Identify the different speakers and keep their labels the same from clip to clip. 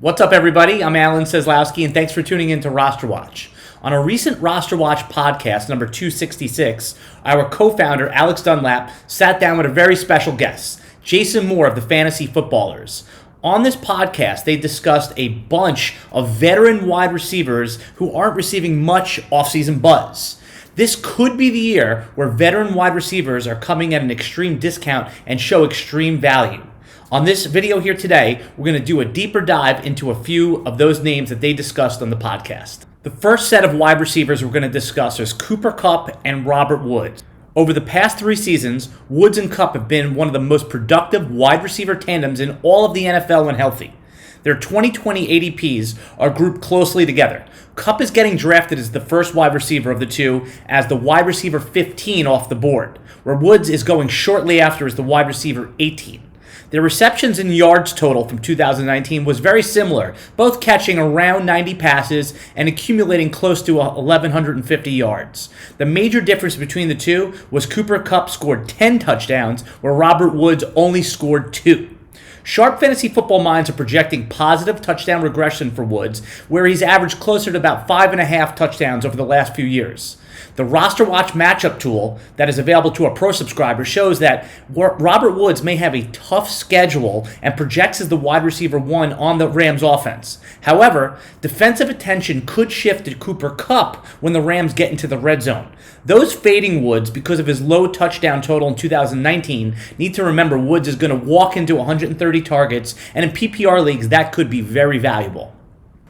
Speaker 1: What's up, everybody? I'm Alan Seslowsky, and thanks for tuning in to RosterWatch. On a recent RosterWatch podcast, number 266, our co-founder, Alex Dunlap, sat down with a very special guest, Jason Moore of the Fantasy Footballers. On this podcast, they discussed a bunch of veteran wide receivers who aren't receiving much offseason buzz. This could be the year where veteran wide receivers are coming at an extreme discount and show extreme value. On this video here today, we're going to do a deeper dive into a few of those names that they discussed on the podcast. The first set of wide receivers we're going to discuss is Cooper Kupp and Robert Woods. Over the past 3 seasons, Woods and Kupp have been one of the most productive wide receiver tandems in all of the NFL when healthy. Their 2020 ADPs are grouped closely together. Kupp is getting drafted as the first wide receiver of the two as the wide receiver 15 off the board, where Woods is going shortly after as the wide receiver 18. Their receptions and yards total from 2019 was very similar, both catching around 90 passes and accumulating close to 1,150 yards. The major difference between the two was Cooper Kupp scored 10 touchdowns, where Robert Woods only scored 2. Sharp fantasy football minds are projecting positive touchdown regression for Woods, where he's averaged closer to about 5.5 touchdowns over the last few years. The RosterWatch matchup tool that is available to our pro subscribers shows that Robert Woods may have a tough schedule and projects as the wide receiver 1 on the Rams offense. However, defensive attention could shift to Cooper Kupp when the Rams get into the red zone. Those fading Woods, because of his low touchdown total in 2019, need to remember Woods is going to walk into 130 targets, and in PPR leagues, that could be very valuable.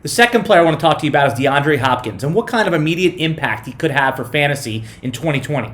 Speaker 1: The second player I want to talk to you about is DeAndre Hopkins and what kind of immediate impact he could have for fantasy in 2020.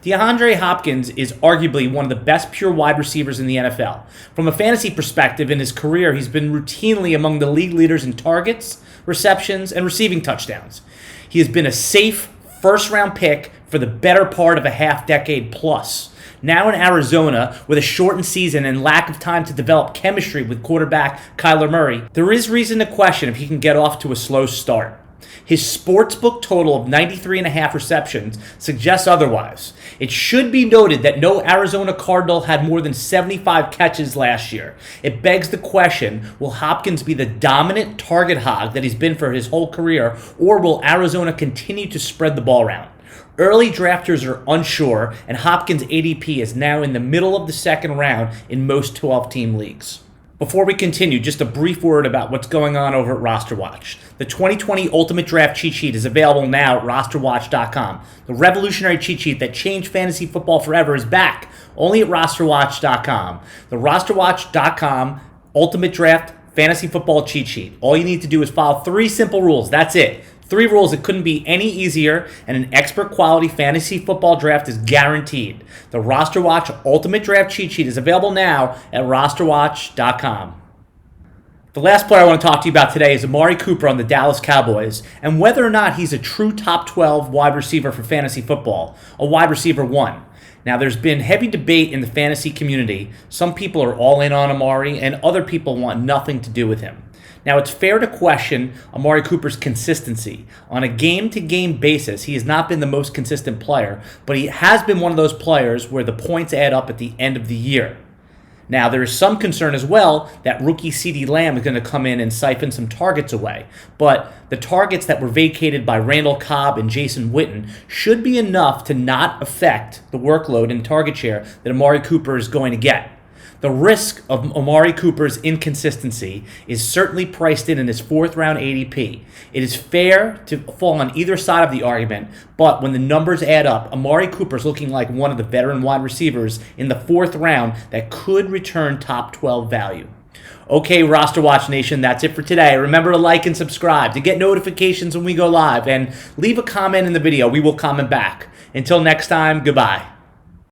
Speaker 1: DeAndre Hopkins is arguably one of the best pure wide receivers in the NFL. From a fantasy perspective, in his career, he's been routinely among the league leaders in targets, receptions, and receiving touchdowns. He has been a safe first-round pick for the better part of a half-decade plus. Now in Arizona, with a shortened season and lack of time to develop chemistry with quarterback Kyler Murray, there is reason to question if he can get off to a slow start. His sportsbook total of 93.5 receptions suggests otherwise. It should be noted that no Arizona Cardinal had more than 75 catches last year. It begs the question, will Hopkins be the dominant target hog that he's been for his whole career, or will Arizona continue to spread the ball around? Early drafters are unsure, and Hopkins' ADP is now in the middle of the second round in most 12-team leagues. Before we continue, just a brief word about what's going on over at RosterWatch. The 2020 Ultimate Draft Cheat Sheet is available now at RosterWatch.com. The revolutionary cheat sheet that changed fantasy football forever is back, only at RosterWatch.com. The RosterWatch.com Ultimate Draft Fantasy Football Cheat Sheet. All you need to do is follow 3 simple rules. That's it. 3 rules. It couldn't be any easier, and an expert quality fantasy football draft is guaranteed. The RosterWatch Ultimate Draft Cheat Sheet is available now at RosterWatch.com. The last player I want to talk to you about today is Amari Cooper on the Dallas Cowboys, and whether or not he's a true top 12 wide receiver for fantasy football, a wide receiver 1. Now, there's been heavy debate in the fantasy community. Some people are all in on Amari, and other people want nothing to do with him. Now, it's fair to question Amari Cooper's consistency. On a game-to-game basis, he has not been the most consistent player, but he has been one of those players where the points add up at the end of the year. Now, there is some concern as well that rookie Ceedee Lamb is going to come in and siphon some targets away, but the targets that were vacated by Randall Cobb and Jason Witten should be enough to not affect the workload and target share that Amari Cooper is going to get. The risk of Amari Cooper's inconsistency is certainly priced in his 4th-round ADP. It is fair to fall on either side of the argument, but when the numbers add up, Amari Cooper is looking like one of the veteran wide receivers in the 4th round that could return top 12 value. Okay, RosterWatch Nation, that's it for today. Remember to like and subscribe to get notifications when we go live, and leave a comment in the video. We will comment back. Until next time, goodbye.